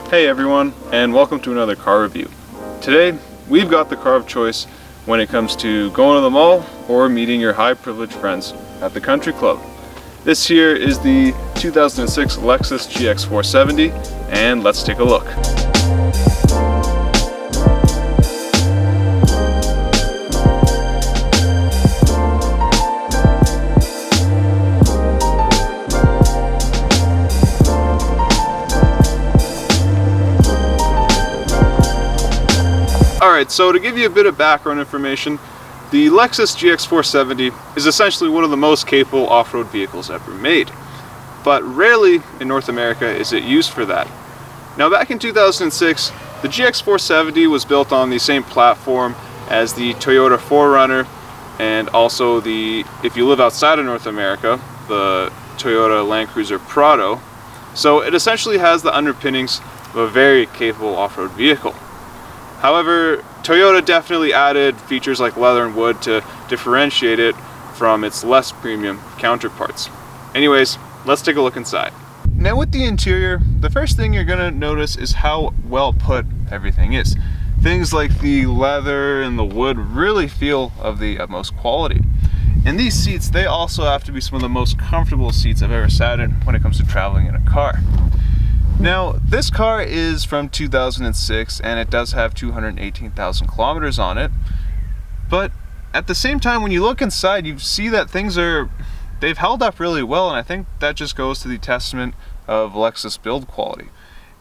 Hey everyone, and welcome to another car review. Today, we've got the car of choice when it comes to going to the mall or meeting your high privileged friends at the country club. This here is the 2006 Lexus GX470, and let's take a look. Alright, so to give you a bit of background information, the Lexus GX470 is essentially one of the most capable off-road vehicles ever made. But rarely in North America is it used for that. Now back in 2006, the GX470 was built on the same platform as the Toyota 4Runner and also the, if you live outside of North America, the Toyota Land Cruiser Prado. So it essentially has the underpinnings of a very capable off-road vehicle. However, Toyota definitely added features like leather and wood to differentiate it from its less premium counterparts. Anyways, let's take a look inside. Now with the interior, the first thing you're going to notice is how well put everything is. Things like the leather and the wood really feel of the utmost quality. And these seats, they also have to be some of the most comfortable seats I've ever sat in when it comes to traveling in a car. Now, this car is from 2006 and it does have 218,000 kilometers on it, but at the same time when you look inside you see that they've held up really well, and I think that just goes to the testament of Lexus build quality.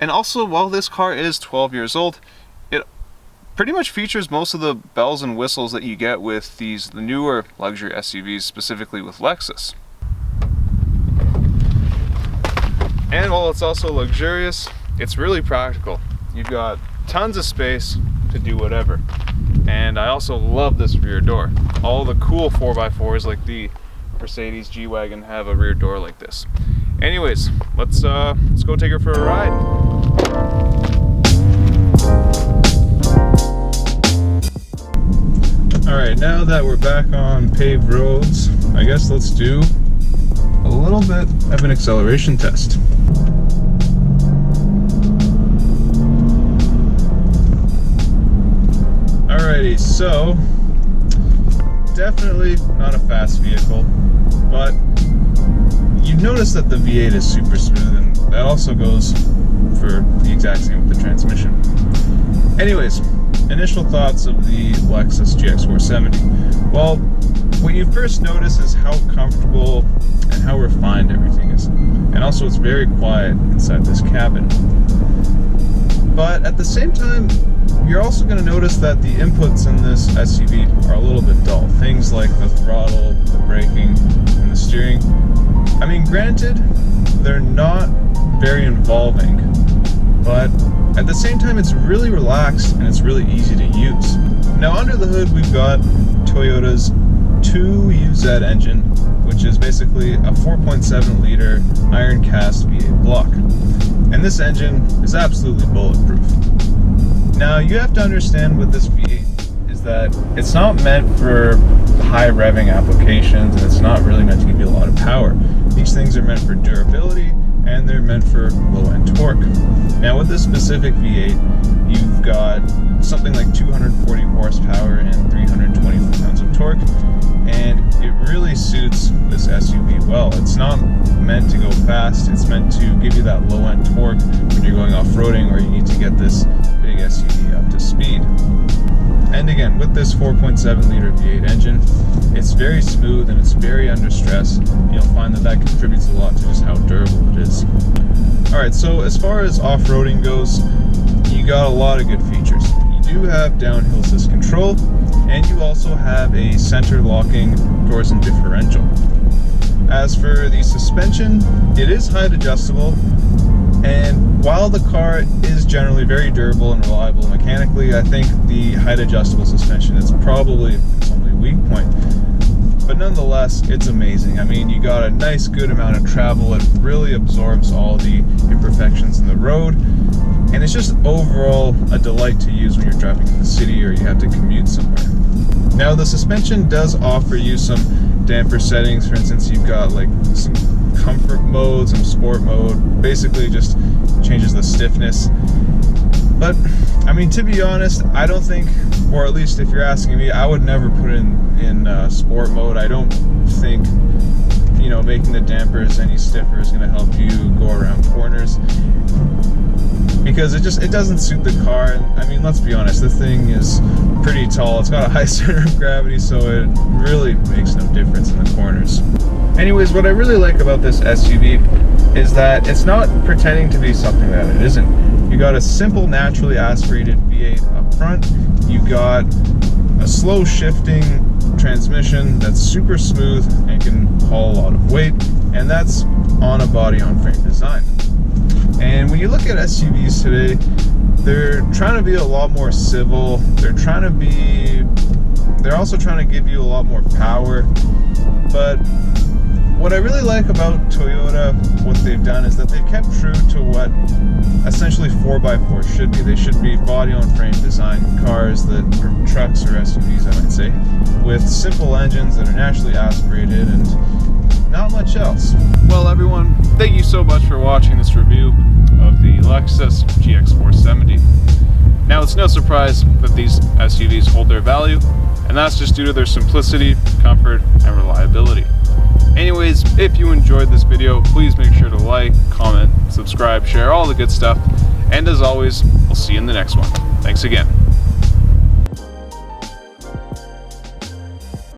And also, while this car is 12 years old, it pretty much features most of the bells and whistles that you get with the newer luxury SUVs, specifically with Lexus. And while it's also luxurious, it's really practical. You've got tons of space to do whatever. And I also love this rear door. All the cool 4x4s like the Mercedes G-Wagon have a rear door like this. Anyways, let's go take her for a ride. Alright, now that we're back on paved roads, I guess let's do a little bit of an acceleration test. Alrighty, so definitely not a fast vehicle, but you notice that the V8 is super smooth, and that also goes for the exact same with the transmission. Anyways, initial thoughts of the Lexus GX470. Well, what you first notice is how comfortable and how refined everything is. And also it's very quiet inside this cabin. But at the same time, you're also going to notice that the inputs in this SUV are a little bit dull. Things like the throttle, the braking, and the steering. I mean, granted, they're not very involving, but at the same time it's really relaxed and it's really easy to use. Now under the hood we've got Toyota's 2UZ engine, which is basically a 4.7 liter iron cast V8 block. And this engine is absolutely bulletproof. Now you have to understand with this V8 is that it's not meant for high revving applications, and it's not really meant to give you a lot of power. These things are meant for durability and they're meant for low end torque. Now with this specific V8, you've got something like 240 horsepower and 320 foot-pounds of torque, and it really suits this SUV well. It's not meant to go fast, it's meant to give you that low-end torque when you're going off-roading or you need to get this big SUV up to speed. And again, with this 4.7 liter V8 engine, it's very smooth and it's very under stress. You'll find that that contributes a lot to just how durable it is. Alright, so as far as off-roading goes, you got a lot of good features. You do have downhill assist control, and you also have a center locking doors and differential. As for the suspension, it is height adjustable, and while the car is generally very durable and reliable mechanically, I think the height adjustable suspension is probably its only weak point. But nonetheless, it's amazing. I mean, you got a nice good amount of travel. It really absorbs all the imperfections in the road, and it's just overall a delight to use when you're driving in the city or you have to commute somewhere. Now the suspension does offer you some damper settings. For instance, you've got like some comfort mode, some sport mode, basically just changes the stiffness. But I mean, to be honest, I don't think, or at least if you're asking me, I would never put it in sport mode. I don't think, you know, making the dampers any stiffer is going to help you go around corners, because it doesn't suit the car. And I mean, let's be honest, this thing is pretty tall. It's got a high center of gravity, so it really makes no difference in the corners. Anyways, what I really like about this SUV is that it's not pretending to be something that it isn't. You got a simple, naturally aspirated V8 up front. You got a slow shifting transmission that's super smooth and can haul a lot of weight, and that's on a body-on-frame design. And when you look at SUVs today, they're trying to be a lot more civil. They're also trying to give you a lot more power. But what I really like about Toyota, what they've done, is that they've kept true to what essentially 4x4 should be. They should be body-on-frame design cars, or trucks or SUVs, I might say, with simple engines that are naturally aspirated and not much else. Well, everyone, thank you so much for watching this review of the Lexus GX470. Now, it's no surprise that these SUVs hold their value, and that's just due to their simplicity, comfort, and reliability. Anyways, if you enjoyed this video, please make sure to like, comment, subscribe, share, all the good stuff. And as always, we'll see you in the next one. Thanks again.